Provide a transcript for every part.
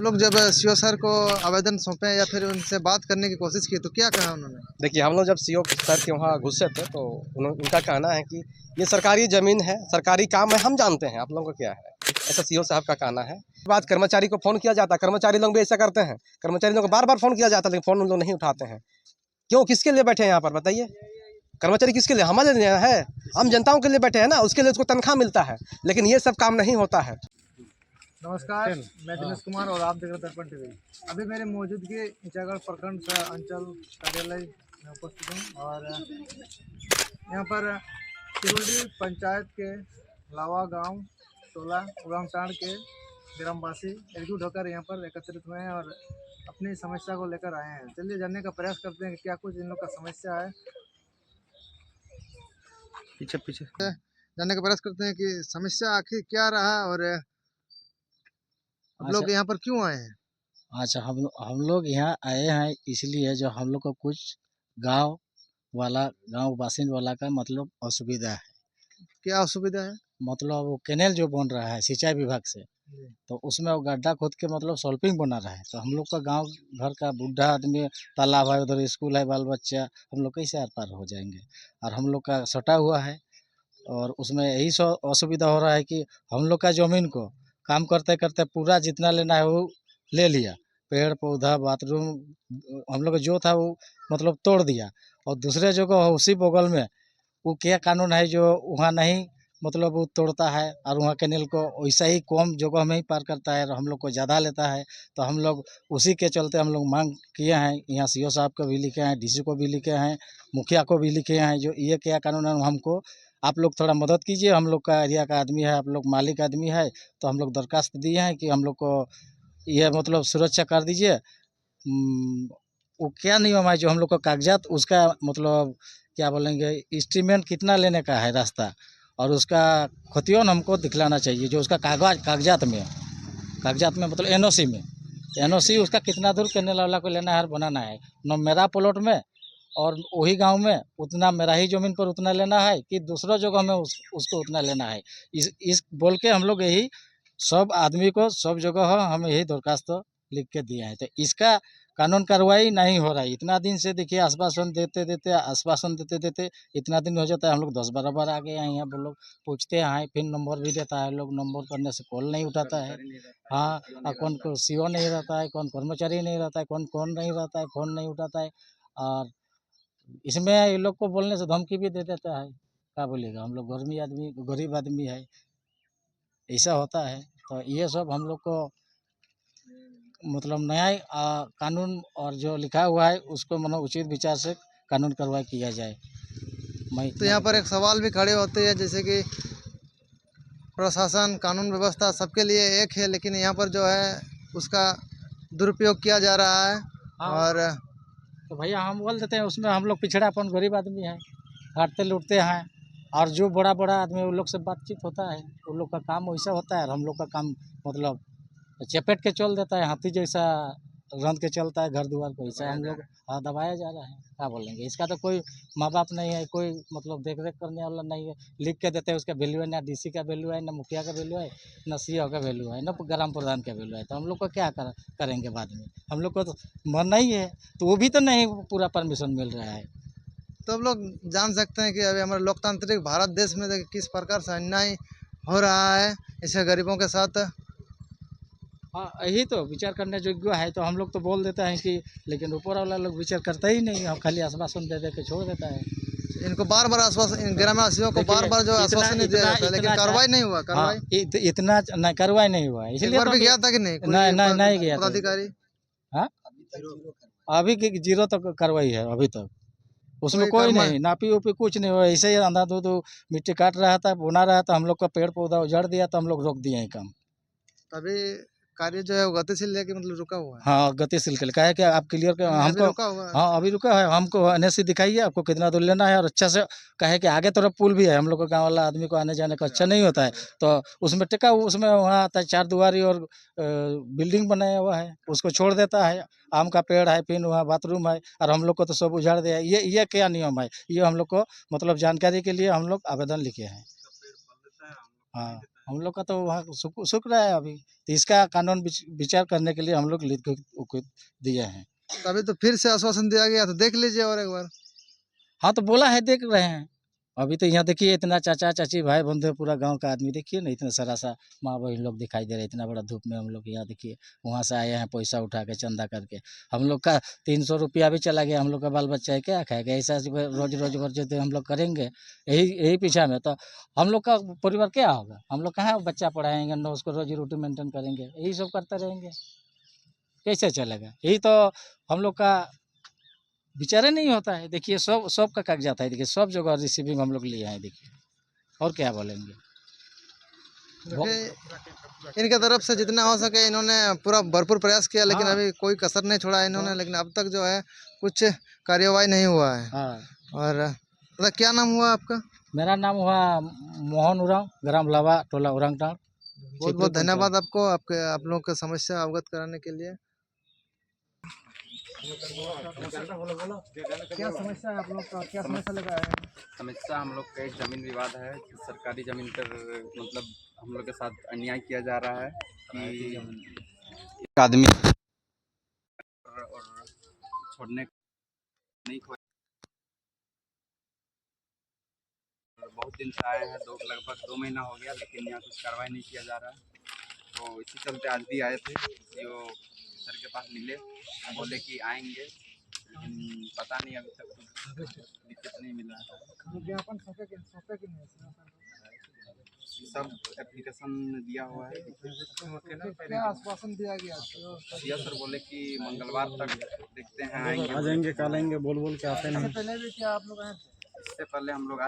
लोग जब CO sir को आवेदन सौंपे या फिर उनसे बात करने की कोशिश की तो क्या कहा उन्होंने? देखिए, हम लोग जब सीओ सर के वहाँ घुसे थे तो उनका कहना है कि ये सरकारी ज़मीन है, सरकारी काम है, हम जानते हैं, आप लोगों को क्या है, ऐसा सीओ साहब का कहना है। बात कर्मचारी को फ़ोन किया जाता है, कर्मचारी लोग भी ऐसा करते हैं, कर्मचारी लोग को बार-बार फ़ोन किया जाता है, लेकिन फ़ोन उन लोग नहीं उठाते हैं। क्यों, किसके लिए बैठे हैं यहाँ पर बताइए? कर्मचारी किसके लिए, हमारे लिए है, हम जनताओं के लिए बैठे हैं ना, उसके लिए उसको तनख्वाह मिलता है, लेकिन ये सब काम नहीं होता है। नमस्कार, मैं दिनेश कुमार और आप देख रहे हैं दर्पण टीवी। अभी मेरे मौजूदगी ईचागढ़ प्रखंड अंचल कार्यालय में उपस्थित हूँ और यहाँ पर तिरुल्डी पंचायत के लावा गांव टोला उड़ामटांड के ग्रामवासी एकजुट होकर यहाँ पर एकत्रित हुए हैं और अपनी समस्या को लेकर आए हैं। चलिए जानने का प्रयास करते हैं कि क्या कुछ इन लोग का समस्या है। पीछे जानने का प्रयास करते हैं कि समस्या आखिर क्या रहा और आप लोग यहाँ पर क्यों आए हैं? अच्छा, हम लोग यहाँ आए हैं इसलिए जो हम लोग को कुछ गांव गांव वासिंद वाला का मतलब असुविधा है। क्या असुविधा है? मतलब वो कैनेल जो बन रहा है सिंचाई विभाग से, तो उसमें वो गड्ढा खोद के मतलब सॉल्पिंग बना रहा है, तो हम लोग का गांव घर का बूढ़ा आदमी, तालाब है उधर, स्कूल है, बाल बच्चा, हम लोग कैसे आर पार हो जाएंगे। और हम लोग का सटा हुआ है और उसमें यही असुविधा हो रहा है कि हम लोग का ज़मीन को काम करते करते पूरा जितना लेना है वो ले लिया, पेड़ पौधा बाथरूम हम लोग का जो था वो मतलब तोड़ दिया। और दूसरे जगह उसी बगल में वो क्या कानून है जो वहाँ नहीं मतलब वो तोड़ता है और वहाँ कैनेल को वैसा ही कम जगह में ही पार करता है और हम लोग को ज़्यादा लेता है। तो हम लोग उसी के चलते हम लोग मांग किए हैं, यहाँ सीओ साहब को भी लिखे हैं, डीसी को भी लिखे हैं, मुखिया को भी लिखे हैं, जो ये क्या कानून है हमको आप लोग थोड़ा मदद कीजिए। हम लोग का एरिया का आदमी है, आप लोग मालिक आदमी है, तो हम लोग दरखास्त दिए हैं कि हम लोग को यह मतलब सुरक्षा कर दीजिए। वो क्या नियम है जो हम लोग का कागजात उसका मतलब क्या बोलेंगे इंस्ट्रूमेंट कितना लेने का है रास्ता, और उसका खतियोन हमको दिखलाना चाहिए जो उसका कागजात में मतलब एनओसी में एनओसी उसका कितना दूर कैनेल वाला को लेना है बनाना है। न मेरा प्लॉट में और वही गांव में उतना मेरा ही ज़मीन पर उतना लेना है कि दूसरा जगह में उसको उतना लेना है। इस बोल के हम लोग यही सब आदमी को सब जगह हम यही दरखास्त लिख के दिए हैं। तो इसका कानून कार्रवाई नहीं हो रहा है। इतना दिन से देखिए आश्वासन देते देते इतना दिन हो जाता है। हम लोग 10-12 बार आ गए हैं, यहाँ पर लोग पूछते हैं, फिर नंबर भी देता है, लोग नंबर करने से कॉल नहीं उठाता है। हाँ, और कौन को सीओ नहीं रहता है, कौन कर्मचारी नहीं रहता है, कौन नहीं रहता है, फ़ोन नहीं उठाता है। और इसमें ये लोग को बोलने से धमकी भी दे देता है। क्या बोलेगा, हम लोग गरीब आदमी है, ऐसा होता है। तो ये सब हम लोग को मतलब न्याय कानून और जो लिखा हुआ है उसको मतलब उचित विचार से कानून कार्रवाई किया जाए। तो यहाँ पर एक सवाल भी खड़े होते हैं जैसे कि प्रशासन कानून व्यवस्था सबके लिए एक है, लेकिन यहाँ पर जो है उसका दुरुपयोग किया जा रहा है। और तो भैया हम बोल देते हैं उसमें हम लोग पिछड़ापन, गरीब आदमी है, काटते लूटते हैं। और जो बड़ा बड़ा आदमी उन लोग से बातचीत होता है, उन लोग का काम वैसा होता है और हम लोग का काम मतलब चपेट के चल देता है, हाथी जैसा रंध के चलता है घर द्वार को, ऐसा हम लोग दबाया जा रहा है। क्या बोलेंगे, इसका तो कोई माँ बाप नहीं है, कोई मतलब देख रेख करने वाला नहीं है। लिख के देते हैं, उसका वैल्यू है ना, डीसी का वैल्यू है ना, मुखिया का वैल्यू है ना, सीओ का वैल्यू है ना, ग्राम प्रधान का वैल्यू है। तो हम लोग को क्या करेंगे बाद में, हम लोग को तो मन नहीं है, तो वो भी तो नहीं पूरा परमिशन मिल रहा है। तो हम लोग जान सकते हैं कि अभी हमारे लोकतांत्रिक भारत देश में देखिए किस प्रकार से अन्याय हो रहा है ऐसे गरीबों के साथ। हाँ, यही तो विचार करने योग्य है। तो हम लोग तो बोल देते हैं कि, लेकिन ऊपर वाला लोग विचार करता ही नहीं है, खाली आश्वासन दे के छोड़ देता है। इनको बार बार आश्वासन, ग्रामवासियों को बार बार जो आश्वासन नहीं दिया जाता है, लेकिन कार्रवाई नहीं हुआ। कार्रवाई इतना नहीं, कार्रवाई नहीं हुआ, इसलिए भी गया था कि नहीं? नहीं गया था पदाधिकारी। हाँ, अभी की 0 तक कार्रवाई है अभी तक, उसमें कोई नहीं, नापी उपी कुछ नहीं हुआ। ऐसे ही अंधाधुंध मिट्टी काट रहा था, बुना रहा था, हम लोग का पेड़ पौधा उजाड़ दिया, तो हम लोग रोक दिए हैं काम। तभी कार्य जो है वो गतिशील है कि मतलब रुका हुआ है? हाँ, गतिशील के लिए क्या है कि आप क्लियर कर हमको। रुका हुआ है। हाँ, अभी रुका है, हमको एनएसी दिखाइए, आपको कितना दूर लेना है, और अच्छा से कहे कि आगे तरफ पुल भी है, हम लोग का गाँव वाला आदमी को आने जाने का अच्छा नहीं होता है, तो उसमें टिका उसमें वहाँ आता है 4 दुआरी और बिल्डिंग बनाया हुआ है, उसको छोड़ देता है। आम का पेड़ है, फिर वहाँ बाथरूम है, और हम लोग को तो सब उजाड़ दिया। ये क्या नियम है, ये हम लोग को मतलब जानकारी के लिए हम लोग आवेदन लिखे हैं। हाँ। हम लोग का तो वहाँ सुख रहा है अभी, तो इसका कानून विचार करने के लिए हम लोग लिख के दिए हैं। तो अभी तो फिर से आश्वासन दिया गया, तो देख लीजिए और एक बार। हाँ, तो बोला है देख रहे हैं। अभी तो यहाँ देखिए इतना चाचा चाची भाई बंधु पूरा गांव का आदमी देखिए ना, इतना सारा सा माँ बहन लोग दिखाई दे रहे हैं, इतना बड़ा धूप में हम लोग यहाँ देखिए वहाँ से आए हैं पैसा उठा के चंदा करके। हम लोग का 300 रुपया भी चला गया, हम लोग का बाल बच्चा है क्या खाएगा, ऐसा रोज रोज रोज हम लोग करेंगे यही पीछा में, तो हम लोग का परिवार क्या होगा, हम लोग कहाँ बच्चा पढ़ाएंगे न उसको रोजी रोटी मेंटेन करेंगे, यही सब करते रहेंगे, कैसे चलेगा। यही तो हम लोग का विचार नहीं होता है। देखिए सब का कागजात है, देखिए सब जगह रिसीविंग हम लोग लिए हैं, देखिए और क्या बोलेंगे। देखिए इनके तरफ से जितना हो सके इन्होंने पूरा भरपूर प्रयास किया, लेकिन हाँ। अभी कोई कसर नहीं छोड़ा इन्होंने, लेकिन अब तक जो है कुछ कार्यवाही नहीं हुआ है। हाँ, और मतलब क्या नाम हुआ आपका? मेरा नाम हुआ मोहन उरांव, ग्राम लावा, टोला उरंगटाड़। बहुत बहुत धन्यवाद आपको, आप लोगों की समस्या अवगत कराने के लिए। क्या समस्या है आप लोग का, क्या समस्या लेकर आए हैं? समस्या हम लोग का एक ज़मीन विवाद है कि सरकारी ज़मीन पर मतलब हम लोग के साथ अन्याय किया जा रहा है कि एक आदमी और छोड़ने नहीं खोए। बहुत दिन से आए हैं, लगभग 2 महीना हो गया, लेकिन यहाँ कुछ कार्रवाई नहीं किया जा रहा है। तो इसी चलते आज भी आए थे, जो सर के पास मिले, बोले कि आएंगे, लेकिन पता नहीं अभी तक कुछ लिखित नहीं मिला है। विज्ञापन सौंपे कि नहीं? सब एप्लीकेशन दिया हुआ है। क्या आश्वासन दिया गया? यह सर बोले कि मंगलवार तक देखते हैं, आएंगे, आ जाएंगे कल आएंगे बोल के आते इससे पहले भी क्या आप लोग आए थे? इससे पहले हम लोग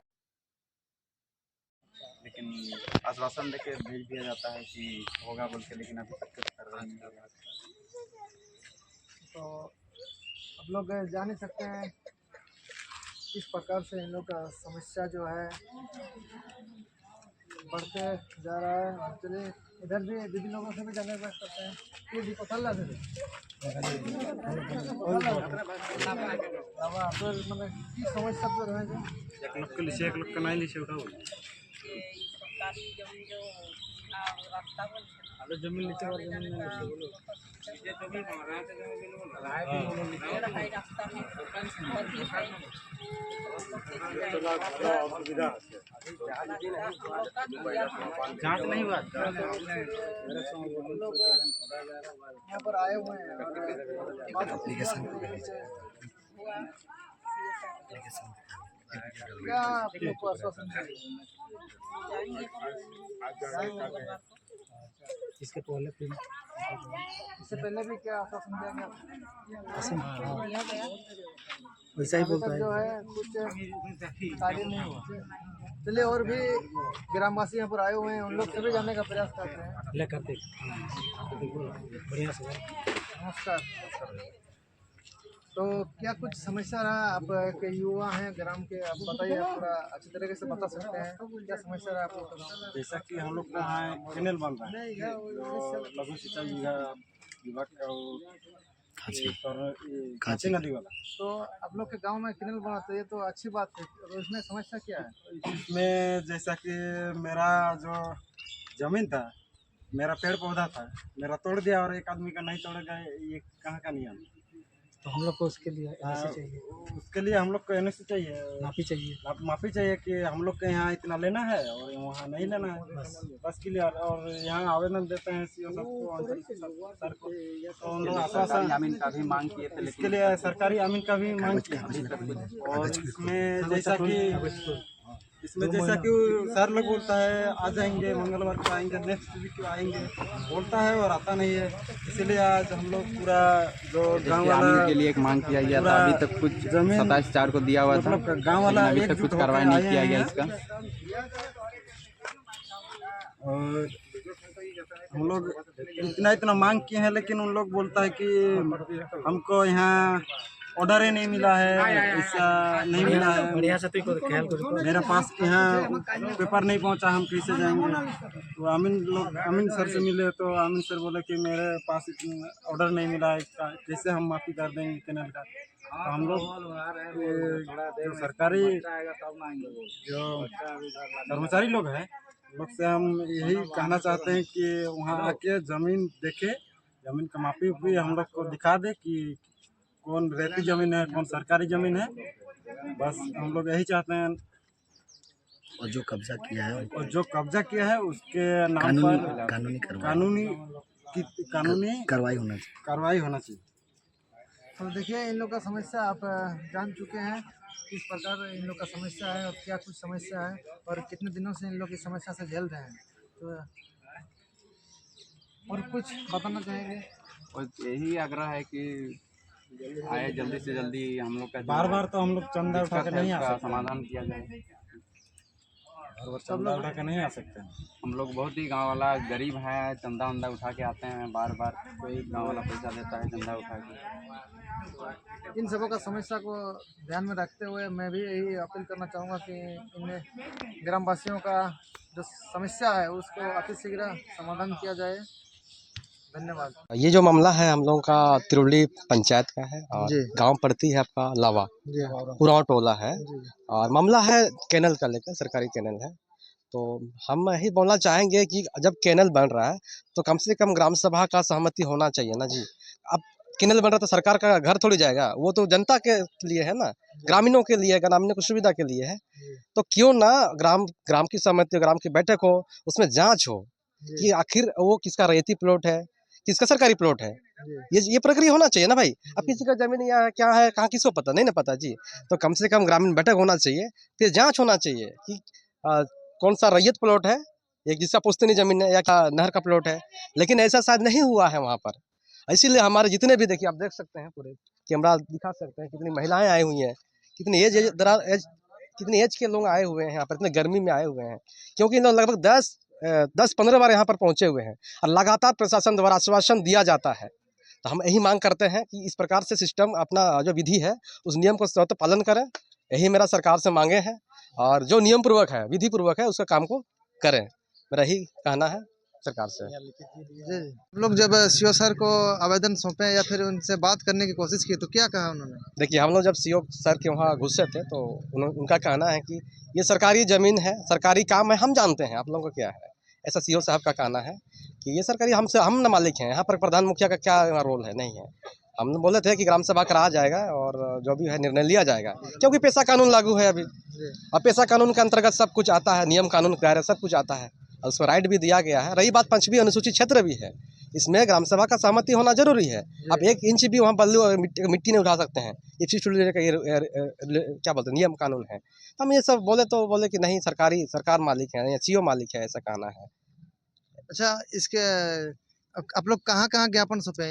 लेकिन आश्वासन देके भेज दिया जाता है कि होगा बोल के, लेकिन अभी तक कुछ कार्रवाई नहीं हो रहा। तो आप लोग जान ही सकते हैं किस प्रकार से इन लोग का समस्या जो है बढ़ते जा रहा है। और चलिए इधर भी दीदी लोगों से भी जानने का करते हैं। ये दीपक कल लाते थे मतलब की समस्या तो रहे जो एक लोग के लिए एक लोग का नहीं लिखे उठाओ सरकारी जमीन जो रास्ता बोल अरे जमीन नीचे और जमीन में लिखे बोलो है रास्ता में तकलीफ है जांच नहीं हुआ यहाँ पर आए हुए हैं और क्या आप लोग को आश्वासन इसके पहले फिर इससे पहले भी क्या आश्वासन दिया गया? वैसा ही बोलता है जो है कुछ कार्य नहीं हुआ। चलिए और भी ग्रामवासी यहाँ पर आए हुए हैं, उन लोग से भी जानने का प्रयास करते हैं। लेकर बढ़िया से नमस्कार। तो क्या कुछ समस्या रहा? आप एक युवा हैं ग्राम के, आप बताइए, आप थोड़ा अच्छी तरीके से बता सकते हैं क्या समस्या रहा आप लोग का? जैसा कि हम लोग का यहाँ कैनल बन रहा है और लघु सिंचाई विभाग का कांची नदी वाला, तो आप लोग के गांव में कैनल बना, तो ये तो अच्छी बात है। तो इसमें समस्या क्या है? इसमें जैसा कि मेरा जो जमीन था, मेरा पेड़ पौधा था, मेरा तोड़ दिया और एक आदमी का नहीं तोड़ेगा, ये कहाँ का नियम? तो हम लोग को उसके लिए एनओसी चाहिए, उसके लिए हम लोग को एनओसी चाहिए, माफी चाहिए, माफ़ी चाहिए कि हम लोग के यहाँ इतना लेना है और वहाँ नहीं लेना है, बस क्लियर। और यहाँ आवेदन देते हैं सीओ सर को, तो उन लोग आश्वासन जमीन का भी मांग किए थे, इसके लिए सरकारी अमीन का भी मांग किया। और इसमें जैसा कि सर लोग बोलता है आ जाएंगे, मंगलवार को आएंगे, नेक्स्ट वीक को आएंगे बोलता है और आता नहीं है। इसलिए आज हम लोग पूरा जो गांव वाला के लिए एक मांग किया गया था, अभी तक कुछ जमीन 27/4 को दिया हुआ था, मतलब गांव वाला अभी तक कुछ कार्रवाई नहीं किया गया इसका। और हम लोग इतना मांग किए हैं, लेकिन उन लोग बोलता है कि हमको यहाँ ऑर्डर ही नहीं मिला है, ऐसा नहीं मिला है, बढ़िया से मेरे पास यहाँ पेपर नहीं पहुँचा, हम कैसे जाएंगे। तो अमीन सर से मिले तो अमीन सर बोले कि मेरे पास इतना ऑर्डर नहीं मिला है, इसका कैसे हम माफ़ी कर देंगे कैनल का। तो हम लोग जो सरकारी जो कर्मचारी लोग हैं लोग से हम यही कहना चाहते हैं कि वहाँ आके ज़मीन देखे, ज़मीन का मापी भी हम लोग को दिखा दे कि कौन रेती ज़मीन है, कौन सरकारी ज़मीन है। बस हम लोग यही चाहते हैं। और जो कब्जा किया है और जो कब्जा किया है उसके नाम पर कानूनी कार्रवाई होना चाहिए। तो देखिए, इन लोग का समस्या आप जान चुके हैं किस प्रकार इन लोग का समस्या है और क्या कुछ समस्या है और कितने दिनों से इन लोग की समस्या से झेल रहे हैं। तो और कुछ बताना चाहेंगे? और यही आग्रह है कि आए जल्दी से जल्दी हम लोग का जो बार बार तो हम लोग चंदा उठा दिक्कत के है नहीं आ उसका सकते, समाधान किया जाए। चंदा उठा के नहीं आ सकते। हम लोग बहुत ही गांव वाला गरीब हैं, चंदा वंदा उठा के आते हैं, बार बार कोई गांव वाला पैसा देता है चंदा उठा के। इन सबों का समस्या को ध्यान में रखते हुए मैं भी यही अपील करना चाहूँगा कि इन ग्रामवासियों का जो समस्या है उसको अतिशीघ्र समाधान किया जाए। धन्यवाद। ये जो मामला है हम लोगों का तिरुली पंचायत का है और जी। गांव पड़ती है आपका लावा, जी उरांव टोला है। जी। और मामला है कैनल का लेकर, सरकारी कैनल है। तो हम यही बोलना चाहेंगे कि जब कैनल बन रहा है तो कम से कम ग्राम सभा का सहमति होना चाहिए ना जी। अब कैनल बन रहा तो सरकार का घर थोड़ी जाएगा, वो तो जनता के लिए है ना, ग्रामीणों के लिए, ग्रामीणों की सुविधा के लिए है। तो क्यों ना ग्राम की सहमति, ग्राम की बैठक हो, उसमें जांच हो कि आखिर वो किसका रैयती प्लॉट है, किसका सरकारी प्लॉट है। ये प्रक्रिया होना चाहिए ना भाई। अब किसी का जमीन या क्या है, कहाँ किसको पता नहीं ना पता जी। तो कम से कम ग्रामीण बैठक होना चाहिए, फिर जांच होना चाहिए कि कौन सा रैयत प्लॉट है, या जिसका पुश्तैनी जमीन है, या क्या नहर का प्लॉट है। लेकिन ऐसा शायद नहीं हुआ है वहाँ पर। इसीलिए हमारे जितने भी, देखिए आप देख सकते हैं, पूरे कैमरा दिखा सकते हैं कितनी महिलाएं आई हुई हैं, कितनी एज के लोग आए हुए हैं यहाँ पर, इतने गर्मी में आए हुए हैं। क्योंकि इन लोग लगभग 10-15 बार यहाँ पर पहुंचे हुए हैं और लगातार प्रशासन द्वारा आश्वासन दिया जाता है। तो हम यही मांग करते हैं कि इस प्रकार से सिस्टम, अपना जो विधि है उस नियम को स्वतः पालन करें। यही मेरा सरकार से मांगे हैं, और जो नियम पूर्वक है, विधि पूर्वक है, उसका काम को करें। मेरा यही कहना है सरकार से। जी। आप लोग जब सीओ सर को आवेदन सौंपे या फिर उनसे बात करने की कोशिश की तो क्या कहा उन्होंने? देखिए, हम लोग जब सीओ सर के वहाँ घुसे थे तो उनका कहना है कि ये सरकारी ज़मीन है, सरकारी काम है, हम जानते हैं, आप लोगों को क्या है। ऐसा सीओ साहब का कहना है कि ये सरकारी, हम न मालिक हैं, यहाँ पर प्रधान मुखिया का क्या रोल है, नहीं है। हम बोले थे कि ग्राम सभा कराया जाएगा और जो भी है निर्णय लिया जाएगा, क्योंकि पेशा कानून लागू है अभी, और पेशा कानून के अंतर्गत सब कुछ आता है, नियम कानून दायरा सब कुछ आता है, और उसको राइट भी दिया गया है। रही बात 5वीं अनुसूचित क्षेत्र भी है, इसमें ग्राम सभा का सहमति होना जरूरी है। अब 1 इंच भी वहाँ बल्लू मिट्टी नहीं उठा सकते हैं, ये क्या बोलते हैं, नियम कानून है। हम ये सब बोले कि नहीं, सरकार मालिक है या सीओ मालिक है, ऐसा कहना है। अच्छा, इसके आप लोग कहाँ ज्ञापन सौंपे?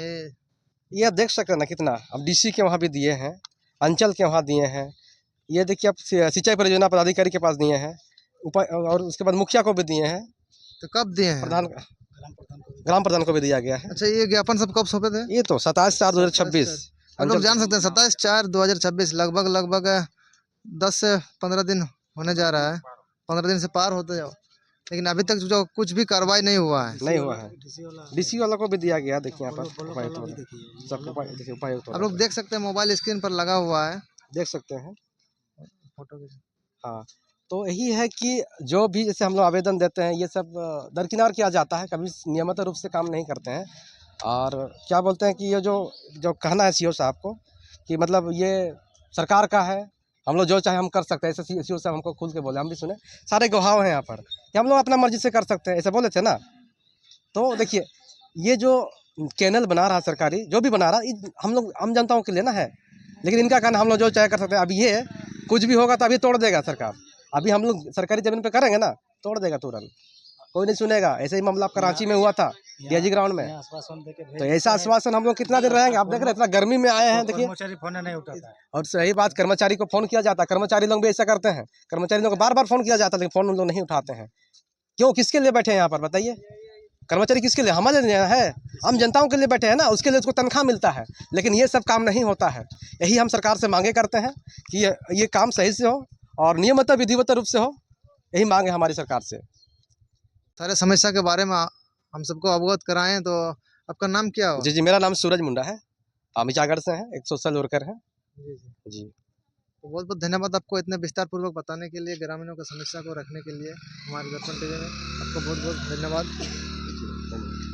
ये आप देख सकते हैं ना कितना, अब डीसी के वहाँ भी दिए हैं, अंचल के वहाँ दिए हैं, ये देखिए आप सिंचाई परियोजना पदाधिकारी के पास दिए हैं, और उसके बाद मुखिया को भी दिए हैं। तो कब दिए हैं? ग्राम प्रधान को भी दिया गया है। अच्छा, ये ज्ञापन सब कब सौंपे थे? ये तो 27/4/2026। हम लोग जान सकते हैं 27/4/2026 लगभग 10 से 15 दिन होने जा रहा है, 15 दिन से पार होते जाओ, लेकिन अभी तक जो कुछ भी कार्रवाई नहीं हुआ है। नहीं हुआ है। डीसी वाला को भी दिया गया, देखिए यहाँ पर उपायुक्त वाला। आप लोग देख सकते हैं, मोबाइल स्क्रीन पर लगा हुआ है, देख सकते हैं फोटो के। हाँ, तो यही है कि जो भी जैसे हम लोग आवेदन देते हैं, ये सब दरकिनार किया जाता है, कभी नियमित रूप से काम नहीं करते हैं। और क्या बोलते हैं कि ये जो कहना है सीओ साहब को कि मतलब ये सरकार का है, हम लोग जो चाहे हम कर सकते हैं, ऐसे सीओ साहब हमको खुल के बोले, हम भी सुने, सारे गवाह हैं यहाँ पर कि हम लोग अपना मर्जी से कर सकते हैं, ऐसे बोले थे ना। तो देखिए, ये जो कैनल बना रहा सरकारी, जो भी बना रहा, हम लोग आम जनताओं के लिए ना है, लेकिन इनका कहना हम लोग जो चाहे कर सकते हैं। अब ये कुछ भी होगा तो अभी तोड़ देगा सरकार, अभी हम लोग सरकारी जमीन पे करेंगे ना, तोड़ देगा तुरंत, कोई नहीं सुनेगा। ऐसे ही मामला आपका रांची में हुआ था, डीआईजी ग्राउंड में। तो ऐसा आश्वासन हम लोग कितना दिन रहेंगे? आप देख रहे हैं, इतना गर्मी में आए हैं, देखिए। फोन नहीं उठाता है। और सही बात, कर्मचारी को फोन किया जाता है, कर्मचारी लोग भी ऐसा करते हैं, कर्मचारी लोग को बार बार फोन किया जाता है, लेकिन फोन लोग नहीं उठाते हैं। क्यों, किसके लिए बैठे हैं यहाँ पर बताइए? कर्मचारी किसके लिए? हमारे लिए है, हम जनताओं के लिए बैठे हैं ना, उसके लिए उसको तनख्वाह मिलता है, लेकिन ये सब काम नहीं होता है। यही हम सरकार से मांगे करते हैं कि ये काम सही से हो और नियमित विधिवत रूप से हो, यही मांग है हमारी सरकार से। सारे समस्या के बारे में हम सबको अवगत कराएं। तो आपका नाम क्या हो? जी, मेरा नाम सूरज मुंडा है, हम ईचागढ़ से हैं, एक सोशल वर्कर हैं। जी। तो बहुत बहुत धन्यवाद आपको इतने विस्तार पूर्वक बताने के लिए, ग्रामीणों की समस्या को रखने के लिए हमारे दर्पण टीवी में। आपको बहुत बहुत धन्यवाद।